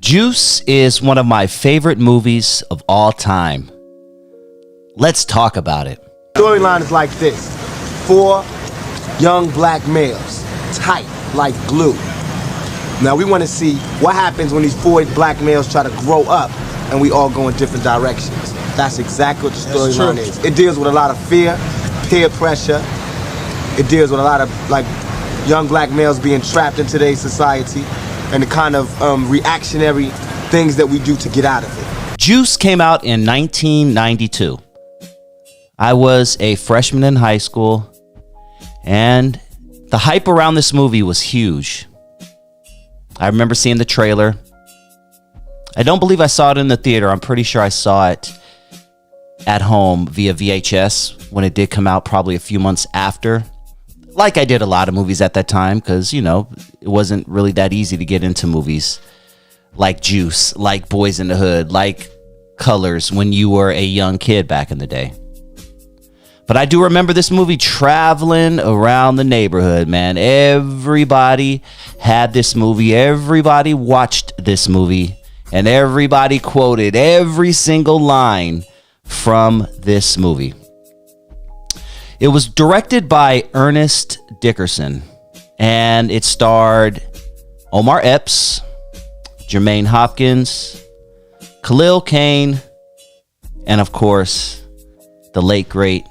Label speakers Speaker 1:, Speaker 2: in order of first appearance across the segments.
Speaker 1: Juice is one of my favorite movies of all time. Let's talk about it.
Speaker 2: Storyline is like this. 4 young black males, tight like glue. Now we want to see what happens when these 4 black males try to grow up and we all go in different directions. That's exactly what the storyline is. It deals with a lot of fear, peer pressure. It deals with a lot of young black males being trapped in today's society and the kind of reactionary things that we do to get out of it.
Speaker 1: Juice came out in 1992. I was a freshman in high school, and the hype around this movie was huge. I remember seeing the trailer. I don't believe I saw it in the theater. I'm pretty sure I saw it at home via VHS when it did come out, probably a few months after. Like I did a lot of movies at that time, because, you know, it wasn't really that easy to get into movies like Juice, like Boys in the Hood, like Colors when you were a young kid back in the day. But I do remember this movie traveling around the neighborhood, man. Everybody had this movie. Everybody watched this movie. And everybody quoted every single line from this movie. It was directed by Ernest Dickerson, and it starred Omar Epps, Jermaine Hopkins, Khalil Kain, and of course, the late great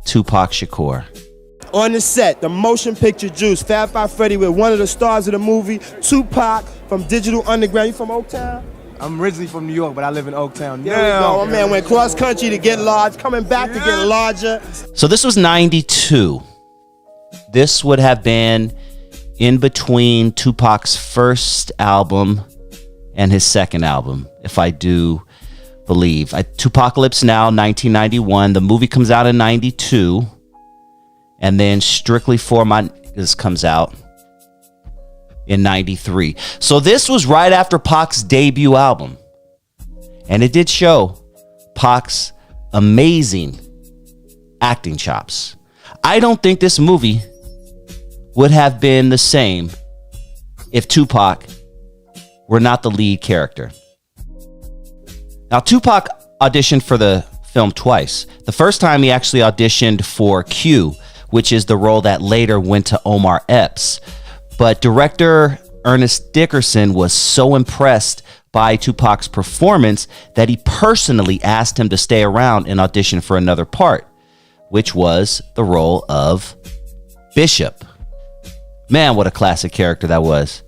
Speaker 1: Tupac Shakur.
Speaker 3: On the set, the motion picture Juice, Fab by Freddy with one of the stars of the movie, Tupac from Digital Underground. You from Oaktown?
Speaker 2: I'm originally from New York, but I live in Oaktown now.
Speaker 3: There we go. My man went cross country to get large, coming back to get larger.
Speaker 1: So this was 92. This would have been in between Tupac's first album and his second album, if I do believe. Tupacalypse Now, 1991. The movie comes out in 92. And then Strictly For My Niggas comes out in 93. So this was right after Pac's debut album. And it did show Pac's amazing acting chops. I don't think this movie would have been the same if Tupac were not the lead character. Now, Tupac auditioned for the film twice. The first time he actually auditioned for Q, which is the role that later went to Omar Epps. But director Ernest Dickerson was so impressed by Tupac's performance that he personally asked him to stay around and audition for another part, which was the role of Bishop. Man, what a classic character that was.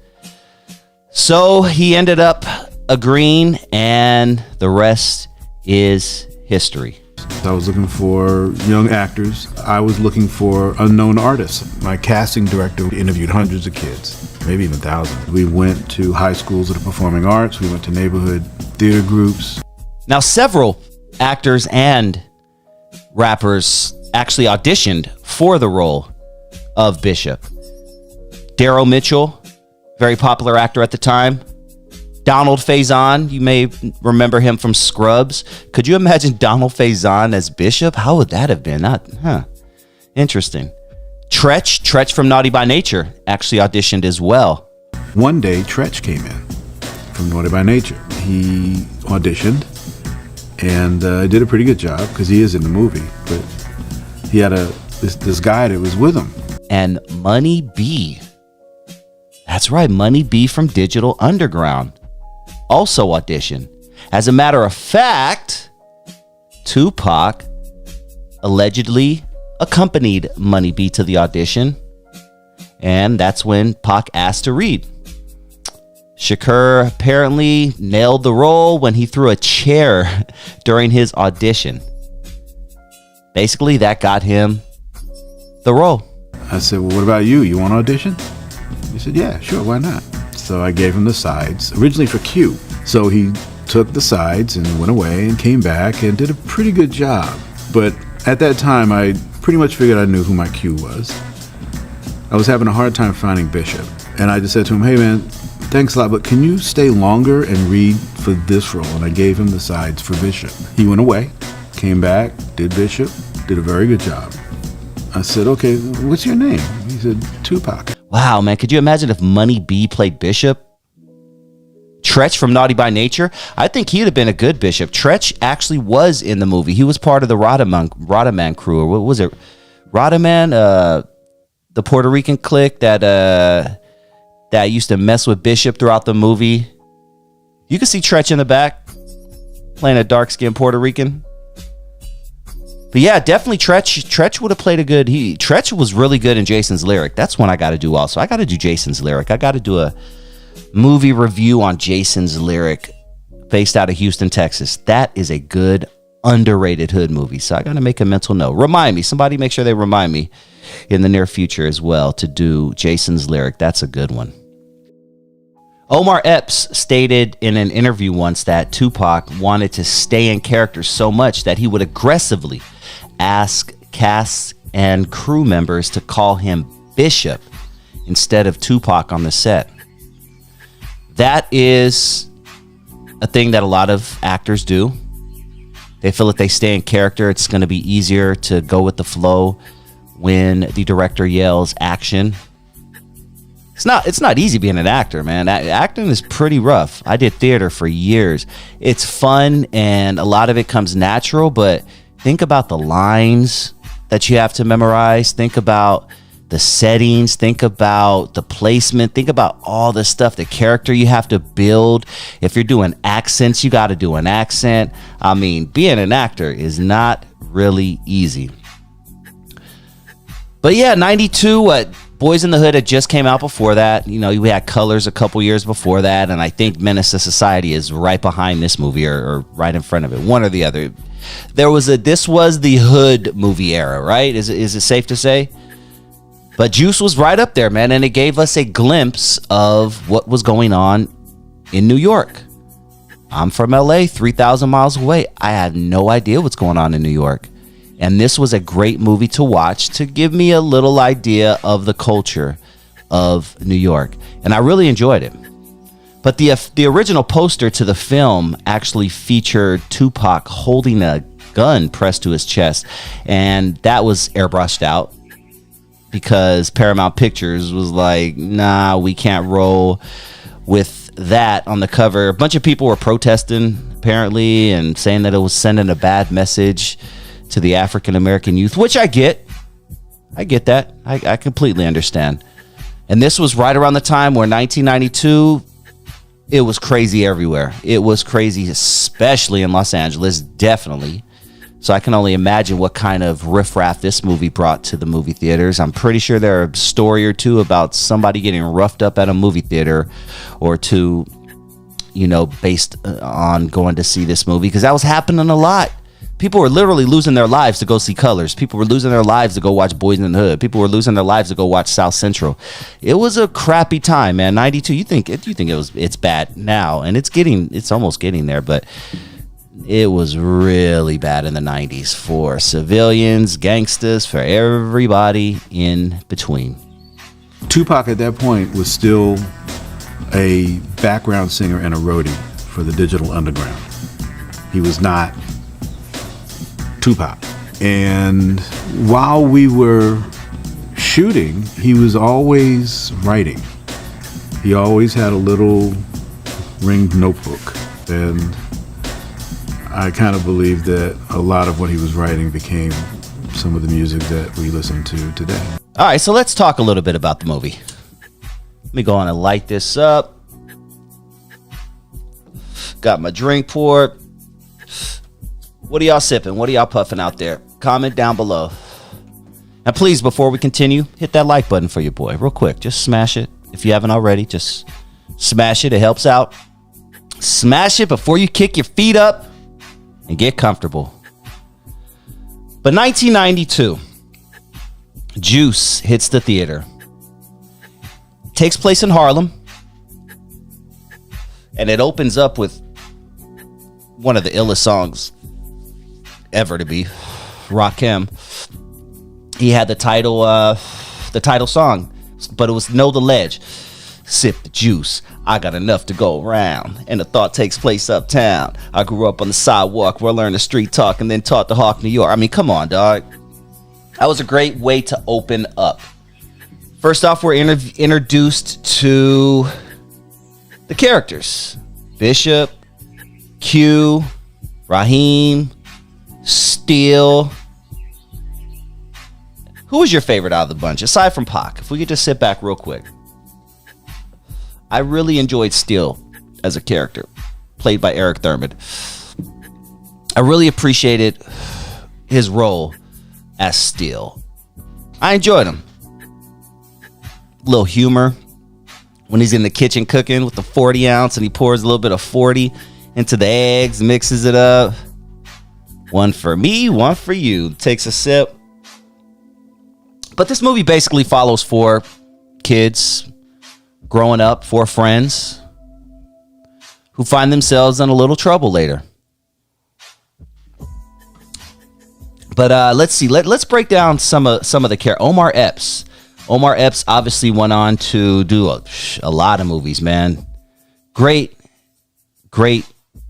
Speaker 1: So he ended up agreeing, and the rest is history.
Speaker 4: I was looking for young actors. I was looking for unknown artists. My casting director interviewed hundreds of kids, maybe even thousands. We went to high schools of the performing arts. We went to neighborhood theater groups.
Speaker 1: Now, several actors and rappers actually auditioned for the role of Bishop. Daryl Mitchell, very popular actor at the time. Donald Faison, you may remember him from Scrubs. Could you imagine Donald Faison as Bishop? How would that have been? Interesting. Tretch from Naughty by Nature actually auditioned as well.
Speaker 4: One day, Tretch came in from Naughty by Nature. He auditioned and did a pretty good job because he is in the movie. But he had this guy that was with him.
Speaker 1: And Money B. That's right, Money B from Digital Underground also auditioned. As a matter of fact, Tupac allegedly accompanied Money B to the audition, and that's when Pac asked to read. Shakur apparently nailed the role when he threw a chair during his audition. Basically, that got him the role.
Speaker 4: I said, well, what about you? You want to audition? He said, yeah, sure, why not? So I gave him the sides, originally for Q. So he took the sides and went away and came back and did a pretty good job. But at that time, I pretty much figured I knew who my Q was. I was having a hard time finding Bishop. And I just said to him, hey man, thanks a lot, but can you stay longer and read for this role? And I gave him the sides for Bishop. He went away, came back, did Bishop, did a very good job. I said, okay, what's your name? He said, Tupac.
Speaker 1: Wow, man, could you imagine if Money B played Bishop? Tretch from Naughty by Nature. I think he'd have been a good Bishop. Tretch actually was in the movie. He was part of the Rodaman crew, or what was it? Rodaman, the Puerto Rican clique that used to mess with Bishop throughout the movie. You can see Tretch in the back playing a dark-skinned Puerto Rican. But yeah, definitely Tretch would have played a good. Tretch was really good in Jason's Lyric. That's one I got to do also. I got to do Jason's Lyric. I got to do a movie review on Jason's Lyric, based out of Houston, Texas. That is a good, underrated hood movie. So I got to make a mental note. Remind me. Somebody make sure they remind me in the near future as well to do Jason's Lyric. That's a good one. Omar Epps stated in an interview once that Tupac wanted to stay in character so much that he would aggressively ask cast and crew members to call him Bishop instead of Tupac on the set. That is a thing that a lot of actors do. They feel if they stay in character, it's going to be easier to go with the flow when the director yells action. It's not easy being an actor, man. Acting is pretty rough. I did theater for years. It's fun and a lot of it comes natural, but think about the lines that you have to memorize. Think about the settings. Think about the placement. Think about all the stuff, the character you have to build. If you're doing accents, you got to do an accent. I mean, being an actor is not really easy. But yeah, 92, Boys in the Hood had just came out before that. You know, we had Colors a couple years before that, and I think Menace to Society is right behind this movie or right in front of it, one or the other. This was the hood movie era, right? Is it safe to say? But Juice was right up there, man, and it gave us a glimpse of what was going on in New York. I'm from LA, 3,000 miles away. I had no idea what's going on in New York. And this was a great movie to watch to give me a little idea of the culture of New York. And I really enjoyed it. But the original poster to the film actually featured Tupac holding a gun pressed to his chest. And that was airbrushed out because Paramount Pictures was like, nah, we can't roll with that on the cover. A bunch of people were protesting, apparently, and saying that it was sending a bad message to the African American youth, which I get that. I completely understand. And this was right around the time where 1992, it was crazy everywhere. It was crazy, especially in Los Angeles, definitely. So I can only imagine what kind of riffraff this movie brought to the movie theaters. I'm pretty sure there are a story or two about somebody getting roughed up at a movie theater or two, you know, based on going to see this movie, because that was happening a lot. People were literally losing their lives to go see Colors. People were losing their lives to go watch Boys in the Hood. People were losing their lives to go watch South Central. It was a crappy time, man. 92. You think it's bad now, and it's almost getting there, but it was really bad in the 90s for civilians, gangsters, for everybody in between.
Speaker 4: Tupac at that point was still a background singer and a roadie for the Digital Underground. He was not Tupac. And while we were shooting, he was always writing. He always had a little ringed notebook. And I kind of believe that a lot of what he was writing became some of the music that we listen to today.
Speaker 1: All right, so let's talk a little bit about the movie. Let me go on and light this up. Got my drink poured. What are y'all sipping? What are y'all puffing out there? Comment down below. And please, before we continue, hit that like button for your boy real quick. Just smash it. If you haven't already, just smash it. It helps out. Smash it before you kick your feet up and get comfortable. But 1992, Juice hits the theater. Takes place in Harlem. And it opens up with one of the illest songs ever to be, Rakim. He had the title song, but it was Know the Ledge. Sip the juice, I got enough to go around, and the thought takes place uptown. I grew up on the sidewalk where I learned the street talk and then taught to hawk New York. I mean, come on, dog. That was a great way to open up. First off, we're introduced to the characters. Bishop, Q, Raheem, Steele. Who was your favorite out of the bunch, aside from Pac? If we could just sit back real quick. I really enjoyed Steele as a character, played by Eric Thurman. I really appreciated his role as Steele. I enjoyed him. Little humor when he's in the kitchen cooking with the 40 ounce and he pours a little bit of 40 into the eggs, mixes it up. One for me, one for you. Takes a sip. But this movie basically follows 4 kids growing up, 4 friends who find themselves in a little trouble later. But let's see. Let's break down some of the characters. Omar Epps. Omar Epps obviously went on to do a lot of movies, man. Great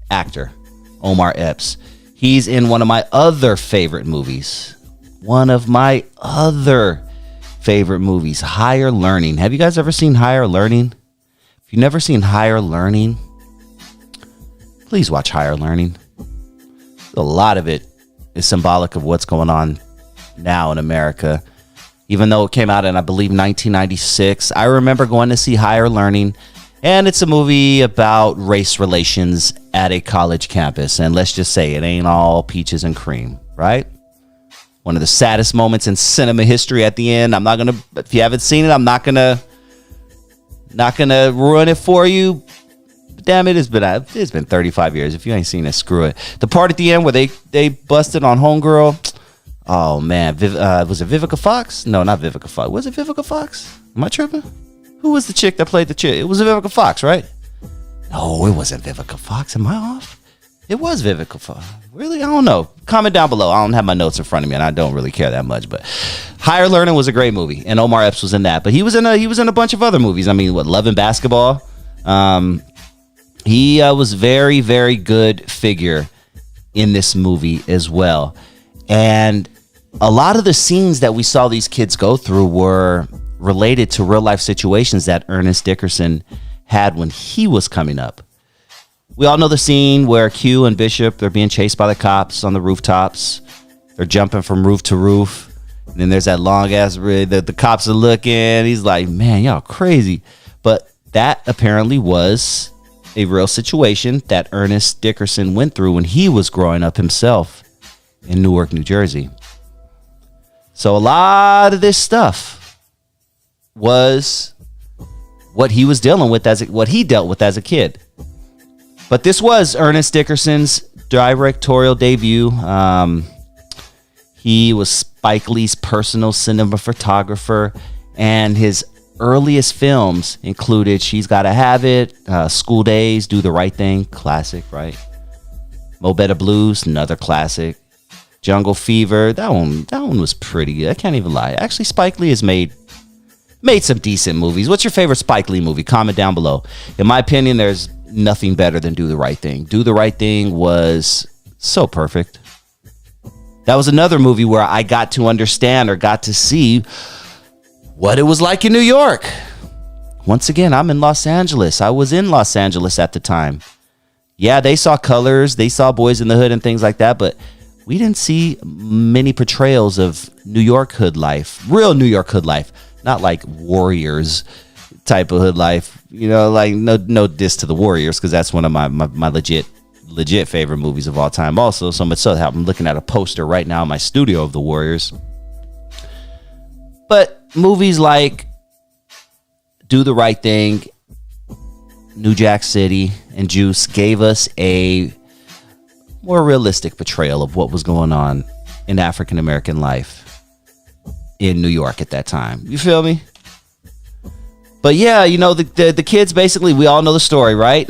Speaker 1: actor, Omar Epps. He's in one of my other favorite movies. Higher Learning. Have you guys ever seen Higher Learning? If you've never seen Higher Learning, please watch Higher Learning. A lot of it is symbolic of what's going on now in America. Even though it came out in, I believe, 1996. I remember going to see Higher Learning, and it's a movie about race relations at a college campus. And let's just say it ain't all peaches and cream, right? One of the saddest moments in cinema history at the end. If you haven't seen it, I'm not gonna ruin it for you. But damn it, it's been 35 years. If you ain't seen it, screw it. The part at the end where they busted on Homegirl. Oh man, was it Vivica Fox? No, not Vivica Fox. Was it Vivica Fox? Am I tripping? Who was the chick that played the chick? It was Vivica Fox, right? No, it wasn't Vivica Fox. Am I off? It was Vivica Fox. Really? I don't know. Comment down below. I don't have my notes in front of me, and I don't really care that much. But Higher Learning was a great movie, and Omar Epps was in that. But he was in a bunch of other movies. I mean, Love and Basketball. He was very, very good figure in this movie as well. And a lot of the scenes that we saw these kids go through were related to real life situations that Ernest Dickerson had when he was coming up. We all know the scene where Q and Bishop, they're being chased by the cops on the rooftops. They're jumping from roof to roof. And then there's that long ass rig that the cops are looking. He's like, man, y'all crazy. But that apparently was a real situation that Ernest Dickerson went through when he was growing up himself in Newark, New Jersey. So a lot of this stuff was what he was dealing with what he dealt with as a kid. But this was Ernest Dickerson's directorial debut. He was Spike Lee's personal cinematographer, and his earliest films included She's Gotta Have It, School Days, Do the Right Thing, classic, right? Mo Better Blues, another classic. Jungle Fever, that one was pretty good. I can't even lie. Actually, Spike Lee has made some decent movies. What's your favorite Spike Lee movie? Comment down below. In my opinion, there's nothing better than Do the Right Thing. Do the Right Thing was so perfect. That was another movie where I got to understand or got to see what it was like in New York. Once again, I'm in Los Angeles. I was in Los Angeles at the time. Yeah, they saw Colors, they saw Boys in the Hood and things like that, but we didn't see many portrayals of New York hood life, real New York hood life, not like Warriors type of hood life. You know, like no diss to the Warriors, because that's one of my legit favorite movies of all time. Also, so much so that I'm looking at a poster right now in my studio of the Warriors. But movies like Do the Right Thing, New Jack City, and Juice gave us a more realistic portrayal of what was going on in African American life in New York at that time. You feel me? But yeah, you know, the kids basically, we all know the story, right?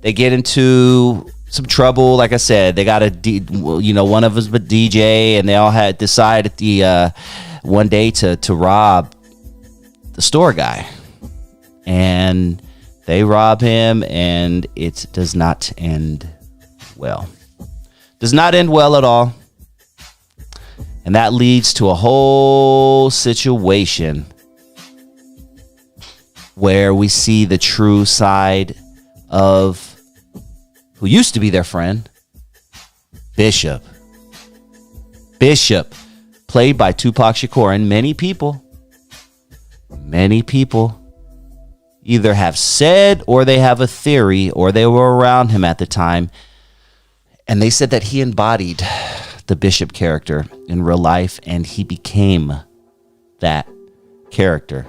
Speaker 1: They get into some trouble. Like I said, they got one of us but DJ, and they all had decided one day to rob the store guy, and they rob him, and it does not end well. Does not end well at all. And that leads to a whole situation where we see the true side of who used to be their friend, Bishop. Bishop, played by Tupac Shakur. And many people either have said or they have a theory or they were around him at the time. And they said that he embodied the Bishop character in real life and he became that character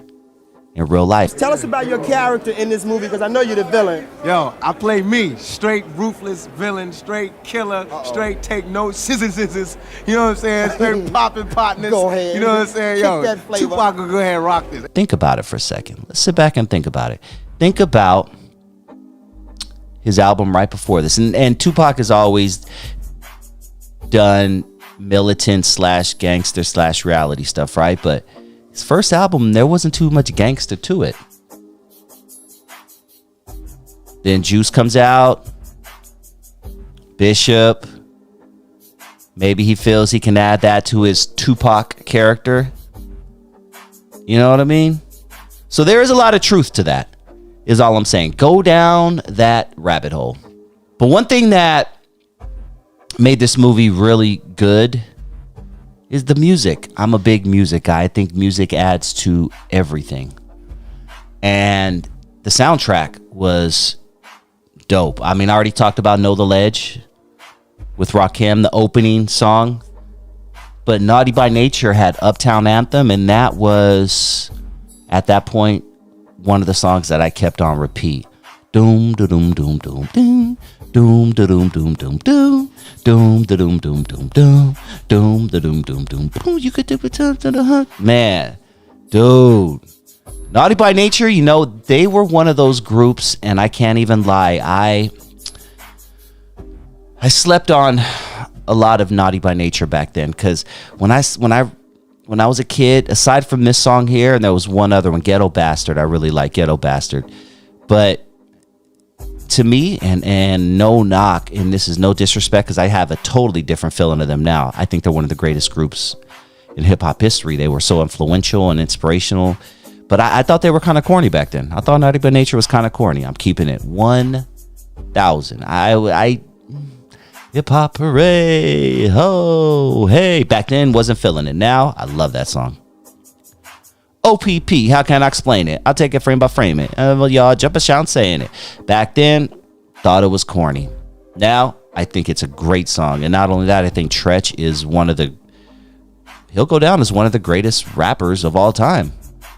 Speaker 1: in real life.
Speaker 3: Tell us about your character in this movie, because I know you're the villain.
Speaker 2: Yo, I play me, straight ruthless villain, straight killer, straight take notes, scissors, you know what I'm saying? Straight popping partners.
Speaker 3: Go ahead.
Speaker 2: You know what I'm saying? Yo,
Speaker 3: Kick that flavor.
Speaker 2: Tupac will go ahead and rock this.
Speaker 1: Think about it for a second. Let's sit back and think about it. Think about his album right before this. And Tupac has always done militant / gangster / reality stuff, right? But his first album, there wasn't too much gangster to it. Then Juice comes out. Bishop. Maybe he feels he can add that to his Tupac character. You know what I mean? So there is a lot of truth to that, is all I'm saying. Go down that rabbit hole. But one thing that made this movie really good is the music. I'm a big music guy. I think music adds to everything. And the soundtrack was dope. I mean, I already talked about Know the Ledge with Rakim, the opening song. But Naughty by Nature had Uptown Anthem, and that was, at that point, one of the songs that I kept on repeat. Doom, da doom, doom, doom, doom. Doom, da doom, doom, doom, doom. Doom, da doom, doom, doom, doom. Doom, da doom, doom, doom, boom. You could do it to the hunt. Man, dude. Naughty by Nature, you know, they were one of those groups, and I can't even lie. I slept on a lot of Naughty by Nature back then, because when I was a kid, aside from this song here, and there was one other one, Ghetto Bastard. I really like Ghetto Bastard. But to me, and no knock, and this is no disrespect, because I have a totally different feeling of them now. I think they're one of the greatest groups in hip-hop history. They were so influential and inspirational. But I thought they were kind of corny back then. I thought Naughty by Nature was kind of corny. I'm keeping it 1,000. I hip-hop hooray, ho, hey. Back then, wasn't feeling it. Now, I love that song. OPP, how can I explain it? I'll take it frame by frame it. Well, y'all jump a shout saying it. Back then, thought it was corny. Now, I think it's a great song. And not only that, I think Tretch is he'll go down as one of the greatest rappers of all time.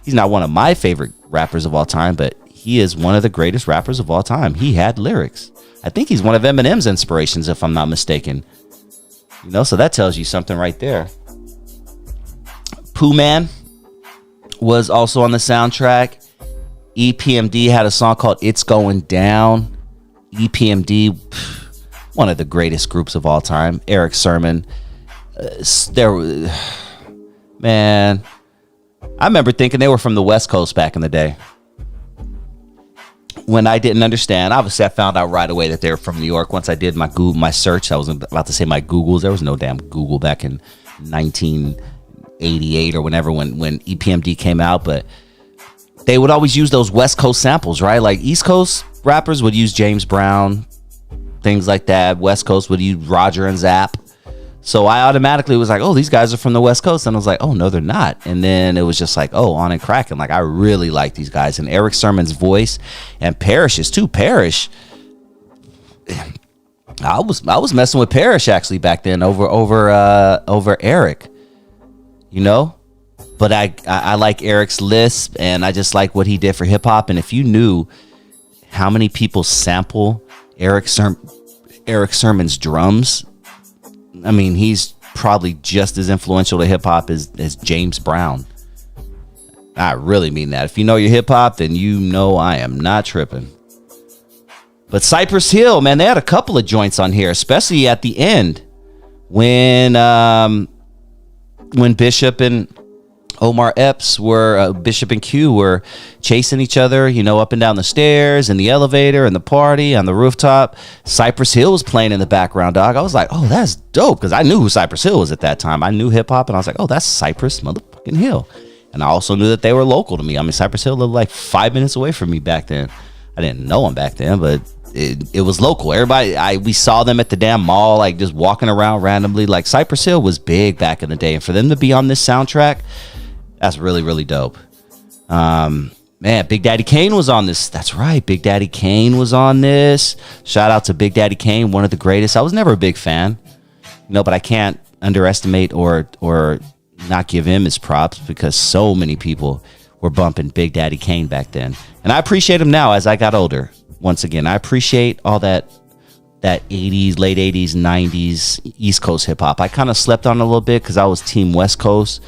Speaker 1: He's not one of my favorite rappers of all time, but he is one of the greatest rappers of all time. He had lyrics. I think he's one of Eminem's inspirations, if I'm not mistaken. You know, so that tells you something right there. Pooh Man was also on the soundtrack. EPMD had a song called It's Going Down. EPMD, one of the greatest groups of all time. Eric Sermon. Man, I remember thinking they were from the West Coast back in the day. When I didn't understand, obviously I found out right away that they were from New York. Once I did my search, I was about to say my Googles. There was no damn Google back in 1988 or whenever when EPMD came out, but they would always use those West Coast samples, right? Like East Coast rappers would use James Brown, things like that. West Coast would use Roger and Zapp. So I automatically was like, oh, these guys are from the West Coast. And I was like, oh, no, they're not. And then it was just like, oh, on and cracking. Like, I really like these guys. And Eric Sermon's voice and Parrish's too. Parrish, I was messing with Parrish actually back then over Eric, you know? But I like Eric's lisp, and I just like what he did for hip hop. And if you knew how many people sample Eric Sermon's drums, I mean, he's probably just as influential to hip hop as James Brown. I really mean that. If you know your hip hop, then you know I am not tripping. But Cypress Hill, man, they had a couple of joints on here, especially at the end when Bishop and Omar Epps were Bishop and Q were chasing each other, you know, up and down the stairs, in the elevator, in the party, on the rooftop. Cypress Hill was playing in the background, dog. I was like, oh, that's dope, because I knew who Cypress Hill was at that time. I knew hip hop, and I was like, oh, that's Cypress motherfucking Hill. And I also knew that they were local to me. I mean, Cypress Hill lived like 5 minutes away from me back then. I didn't know them back then, but it was local. Everybody, we saw them at the damn mall, like just walking around randomly. Like Cypress Hill was big back in the day, and for them to be on this soundtrack, that's really, really dope. Man, Big Daddy Kane was on this. That's right, Big Daddy Kane was on this. Shout out to Big Daddy Kane, one of the greatest. I was never a big fan, but I can't underestimate or not give him his props, because so many people were bumping Big Daddy Kane back then, and I appreciate him now as I got older. Once again, I appreciate all that 80s, late 80s, 90s East Coast hip hop. I kind of slept on it a little bit because I was team West Coast.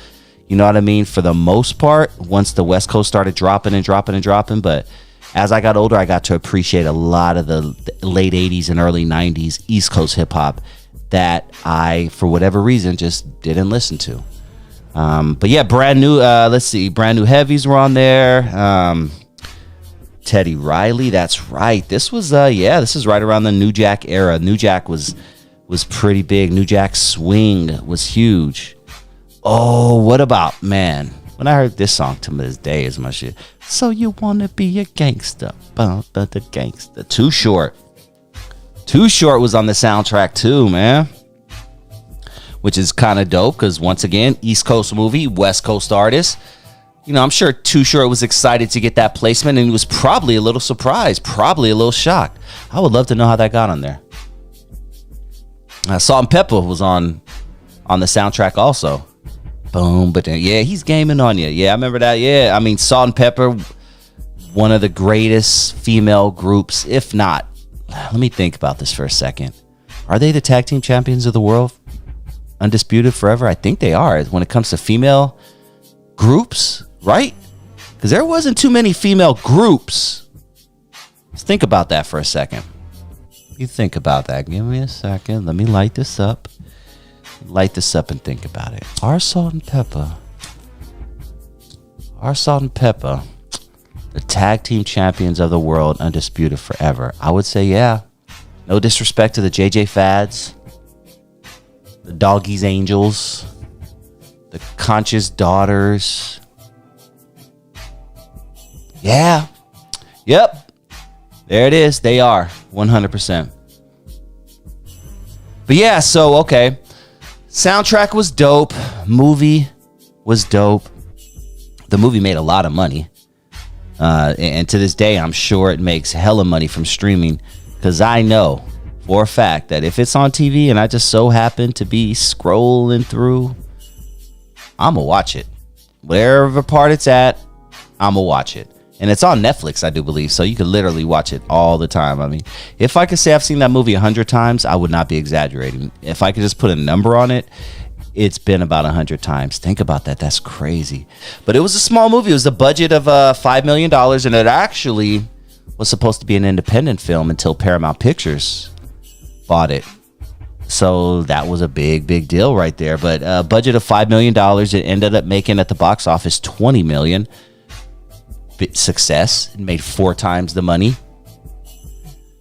Speaker 1: You know what I mean? For the most part, once the West Coast started dropping. But as I got older, I got to appreciate a lot of the late 80s and early 90s East Coast hip hop that I, for whatever reason, just didn't listen to. But yeah, brand new heavies were on there. Teddy Riley, that's right. This was this is right around the New Jack era. New Jack was pretty big. New Jack swing was huge. Oh, what about, man, when I heard this song to this day is my shit. So you wanna be a gangster, the gangster. Too Short was on the soundtrack too, man, which is kind of dope because, once again, East Coast movie, West Coast artist. I'm sure Too Short was excited to get that placement, and he was probably a little surprised, probably a little shocked. I would love to know how that got on there. Salt and Pepper was on the soundtrack also. Boom, but then, yeah, he's gaming on you. Yeah, I remember that. Yeah, I mean, Salt and Pepper, one of the greatest female groups, if not. Let me think about this for a second. Are they the tag team champions of the world? Undisputed forever? I think they are when it comes to female groups, right? Because there wasn't too many female groups. Let's think about that for a second. You think about that. Give me a second. Let me light this up. And think about it. Our Salt and Pepper, the tag team champions of the world, undisputed forever. I would say, yeah. No disrespect to the JJ Fads, the Doggies Angels, the Conscious Daughters. Yeah. Yep. There it is. They are 100%. But yeah, so okay. Soundtrack was dope. Movie was dope. The movie made a lot of money. And to this day, I'm sure it makes hella money from streaming, because I know for a fact that if it's on TV and I just so happen to be scrolling through, I'm going to watch it. Wherever part it's at, I'm going to watch it. And it's on Netflix, I do believe, so you can literally watch it all the time. I mean, if I could say I've seen that movie 100 times, I would not be exaggerating. If I could just put a number on it, it's been about 100 times. Think about that. That's crazy. But it was a small movie. It was a budget of $5 million, and it actually was supposed to be an independent film until Paramount Pictures bought it. So that was a big deal right there. But a budget of $5 million, it ended up making at the box office $20 million. Success. It made 4 times the money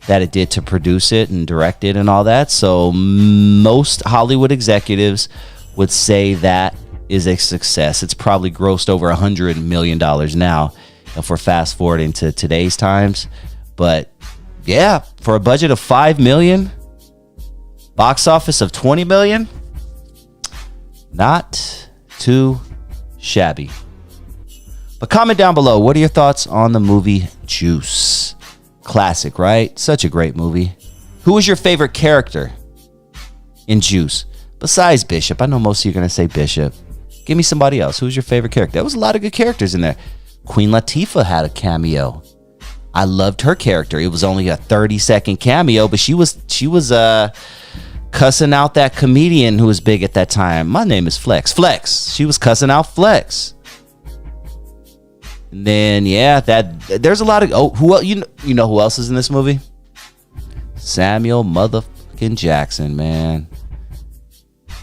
Speaker 1: that it did to produce it and direct it and all that. So most Hollywood executives would say that is a success. It's probably grossed over $100 million now if we're fast forwarding to today's times. But yeah, for a budget of $5 million, box office of $20 million, not too shabby. But comment down below, what are your thoughts on the movie Juice? Classic, right? Such a great movie. Who was your favorite character in Juice? Besides Bishop. I know most of you are going to say Bishop. Give me somebody else. Who's your favorite character? There was a lot of good characters in there. Queen Latifah had a cameo. I loved her character. It was only a 30-second cameo, but she was cussing out that comedian who was big at that time. My name is Flex. She was cussing out Flex. And then there's a lot of who else, you know who else is in this movie? Samuel motherfucking Jackson, man.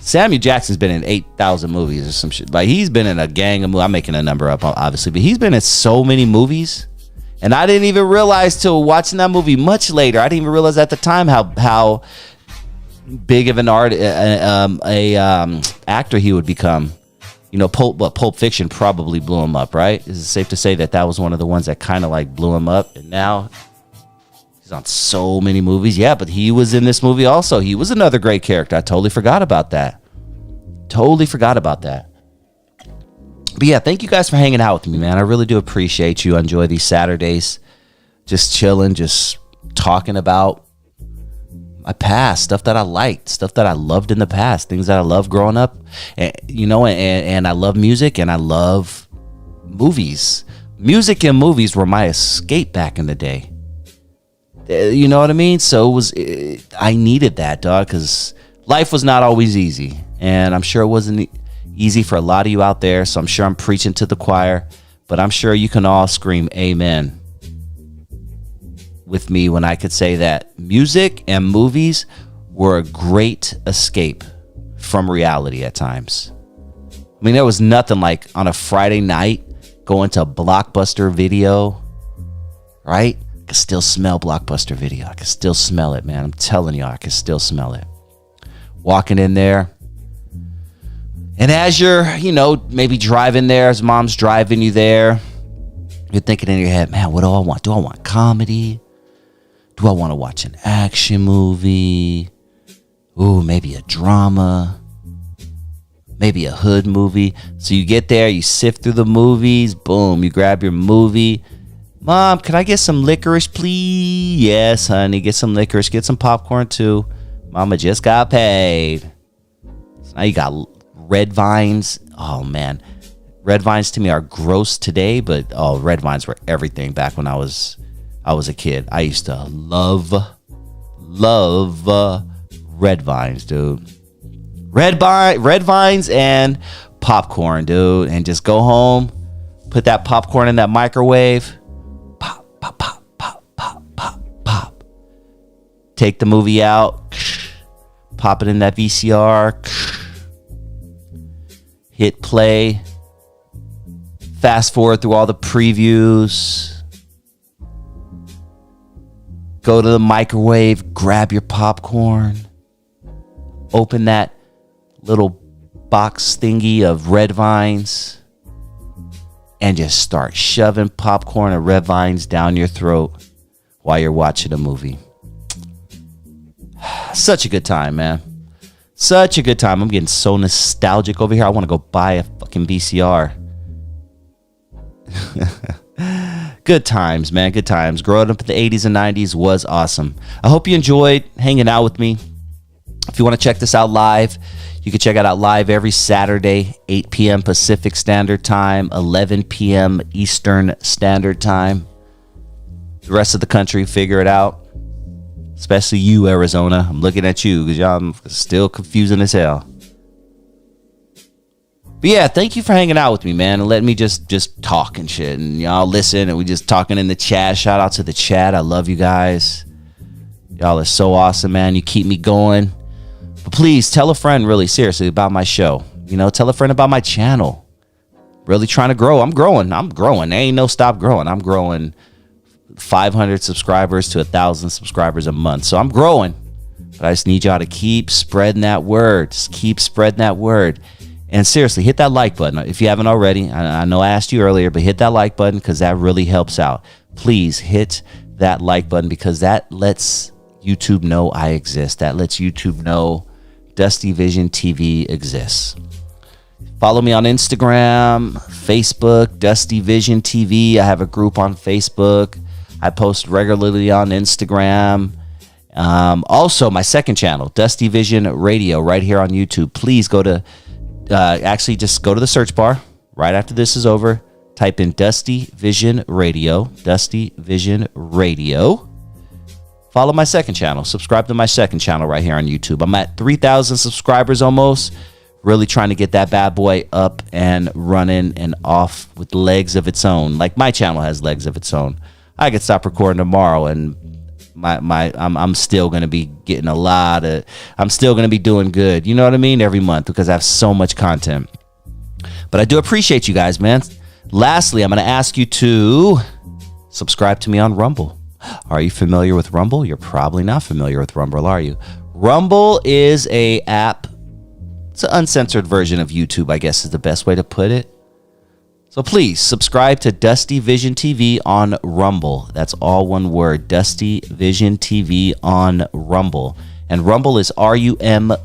Speaker 1: Samuel Jackson's been in 8,000 movies or some shit. Like, he's been in a gang of movies. I'm making a number up, obviously, but he's been in so many movies, and I didn't even realize till watching that movie much later. I didn't even realize at the time how big of an actor he would become. Pulp Fiction probably blew him up, right? Is it safe to say that was one of the ones that kind of like blew him up? And now He's on so many movies. Yeah, but he was in this movie also. He was another great character. I totally forgot about that. But yeah, thank you guys for hanging out with me, man. I really do appreciate you. I enjoy these Saturdays. Just chilling, just talking about my past, stuff that I liked, stuff that I loved in the past, things that I loved growing up. And, and I love music and I love movies. Music and movies were my escape back in the day. You know what I mean? So I needed that, dog, because life was not always easy. And I'm sure it wasn't easy for a lot of you out there. So I'm sure I'm preaching to the choir, but I'm sure you can all scream amen with me when I could say that music and movies were a great escape from reality at times. I mean, there was nothing like on a Friday night going to Blockbuster Video, right? I can still smell Blockbuster Video. I can still smell it, man. I'm telling you, I can still smell it. Walking in there. And as you're, maybe driving there, as mom's driving you there, you're thinking in your head, man, what do I want? Do I want comedy? Do I want to watch an action movie? Ooh, maybe a drama. Maybe a hood movie. So you get there, you sift through the movies. Boom, you grab your movie. Mom, can I get some licorice, please? Yes, honey, get some licorice. Get some popcorn, too. Mama just got paid. So now you got red vines. Oh, man. Red vines to me are gross today, but red vines were everything back when I was a kid. I used to love red vines, dude. Red vines and popcorn, dude. And just go home, put that popcorn in that microwave. Pop, pop, pop, pop, pop, pop, pop. Take the movie out. Pop it in that VCR. Hit play. Fast forward through all the previews. Go to the microwave, grab your popcorn, open that little box thingy of red vines, and just start shoving popcorn and red vines down your throat while you're watching a movie. Such a good time, man. Such a good time. I'm getting so nostalgic over here. I want to go buy a fucking VCR. Good times, man. Good times. Growing up in the 80s and 90s was awesome. I hope you enjoyed hanging out with me. If you want to check this out live, you can check it out live every Saturday, 8 p.m. Pacific Standard Time, 11 p.m. Eastern Standard Time. The rest of the country, figure it out. Especially you, Arizona. I'm looking at you because y'all still confusing as hell. But yeah, thank you for hanging out with me, man, and letting me just talk and shit, and y'all listen, and we just talking in the chat. Shout out to the chat. I love you guys. Y'all are so awesome, man. You keep me going. But please tell a friend, really seriously, about my show. Tell a friend about my channel. Really trying to grow. I'm growing. There ain't no stop growing. I'm growing 500 subscribers to 1,000 subscribers a month. So I'm growing. But I just need y'all to keep spreading that word. Just keep spreading that word. And seriously, hit that like button if you haven't already. I know I asked you earlier, but hit that like button because that really helps out. Please hit that like button because that lets YouTube know I exist. That lets YouTube know DustyVisionTV exists. Follow me on Instagram, Facebook, DustyVisionTV. I have a group on Facebook. I post regularly on Instagram. Also, my second channel, Dusty Vision Radio, right here on YouTube. Please go to just go to the search bar right after this is over. Type in Dusty Vision Radio. Dusty Vision Radio. Follow my second channel. Subscribe to my second channel right here on YouTube. I'm at 3,000 subscribers almost. Really trying to get that bad boy up and running and off with legs of its own. Like my channel has legs of its own. I could stop recording tomorrow and I'm still going to be getting I'm still going to be doing good. You know what I mean? Every month because I have so much content. But I do appreciate you guys, man. Lastly, I'm going to ask you to subscribe to me on Rumble. Are you familiar with Rumble? You're probably not familiar with Rumble, are you? Rumble is a app. It's an uncensored version of YouTube, I guess is the best way to put it. So please subscribe to Dusty Vision TV on Rumble. That's all one word, Dusty Vision TV on Rumble. And Rumble is RUMBLE.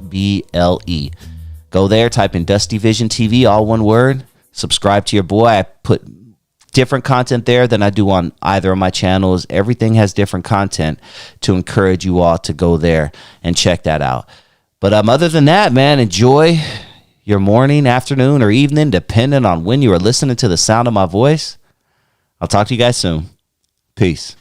Speaker 1: Go there, type in Dusty Vision TV, all one word. Subscribe to your boy. I put different content there than I do on either of my channels. Everything has different content to encourage you all to go there and check that out. But other than that, man, enjoy your morning, afternoon, or evening, depending on when you are listening to the sound of my voice. I'll talk to you guys soon. Peace.